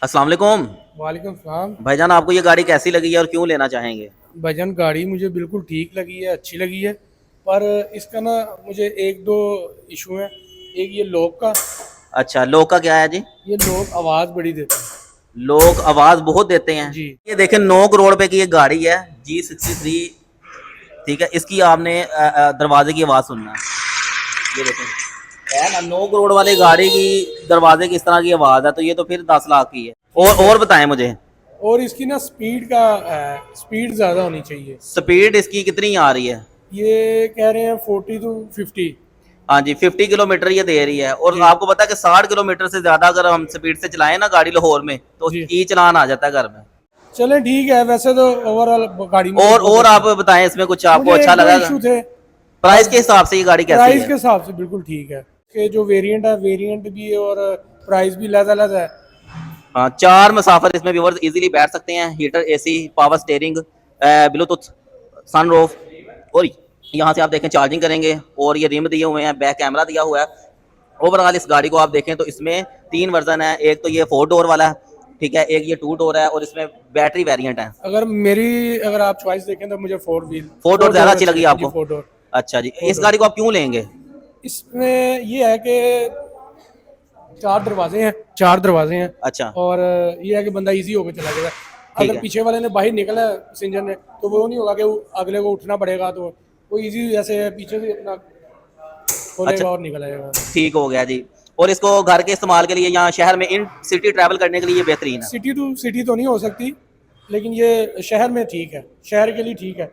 अस्सलाम वालेकुम। वालेकुम सलाम। भाईजान, आपको ये गाड़ी कैसी लगी है और क्यों लेना चाहेंगे? भाईजान गाड़ी मुझे बिल्कुल ठीक लगी है, अच्छी लगी है। पर इसका ना मुझे एक दो इशू है। एक ये लॉक का। अच्छा, लोग का क्या है जी? ये लोग आवाज़ बड़ी देते हैं। लोग आवाज बहुत देते हैं। जी। ये देखें, 9 करोड़ रुपए की ये गाड़ी है, G63। ठीक है, इसकी आपने दरवाजे की आवाज सुनना है। ये देखें, है ना, 9 करोड़ वाली गाड़ी की दरवाजे की इस तरह की आवाज है, तो ये तो फिर 10 लाख की है। ठीक है। और बताएं मुझे, और इसकी ना स्पीड का स्पीड ज़्यादा होनी चाहिए। स्पीड इसकी कितनी आ रही है? ये कह रहे हैं 40 to 50। हाँ जी, 50 किलोमीटर ये दे रही है। और जी। आपको पता है कि 60 किलोमीटर से ज्यादा अगर हम स्पीड से चलाएं ना गाड़ी लाहौर में, तो जी। ई चलान आ जाता है घर में। चलें ठीक है, वैसे तो ओवरऑल गाड़ी मुझे बहुत और अच्छी आप लगी। बताएं, इसमें कुछ आपको मुझे अच्छा एक दो लगा? इशू थे। प्राइस बस के हिसाब से ये गाड़ी कैसी प्राइस है? के हिसाब से बिल्कुल ठीक है कि जो वेरिएंट है, वेरिएंट भी है और प्राइस भी लहदा है। हाँ, 4 मुसाफिर इसमें व्यूअर्स इजीली बैठ सकते हैं। Heater, AC, power steering, Bluetooth, sunroof. और यहाँ से आप देखें चार्जिंग करेंगे। और ये रिम दिए हुए हैं, बैक कैमरा दिया हुआ है। ओवरऑल इस गाड़ी को आप देखें तो इसमें 3 वर्जन है। एक तो ये 4 डोर वाला है, ठीक है, एक ये 2 डोर है, और इसमें बैटरी वेरिएंट है। अगर आप चॉइस देखें तो मुझे फोर व्हील, 4 डोर फोर ज्यादा डोर अच्छी अच्छे लगी लगते जी, आपको? Four door. अच्छा जी, फोर इस डोर गाड़ी को आप क्यों लेंगे? इसमें ये है कि चार दरवाजे हैं। अच्छा, और ये है कि बंदा इजी होकर चला जाएगा। ठीक अगर है। पीछे वाले ने बाहर निकला पैसेंजर ने, तो वो नहीं होगा कि अगले को उठना पड़ेगा। तो वो इजी जैसे पीछे से अपना अच्छा, खोलेगा और निकल आएगा। ठीक हो गया जी। और इसको घर के इस्तेमाल के लिए, यहाँ शहर में इन सिटी ट्रैवल करने के लिए ये बेहतरीन है। सिटी टू सिटी तो नहीं हो सकती, लेकिन ये शहर में ठीक है, शहर के लिए ठीक है।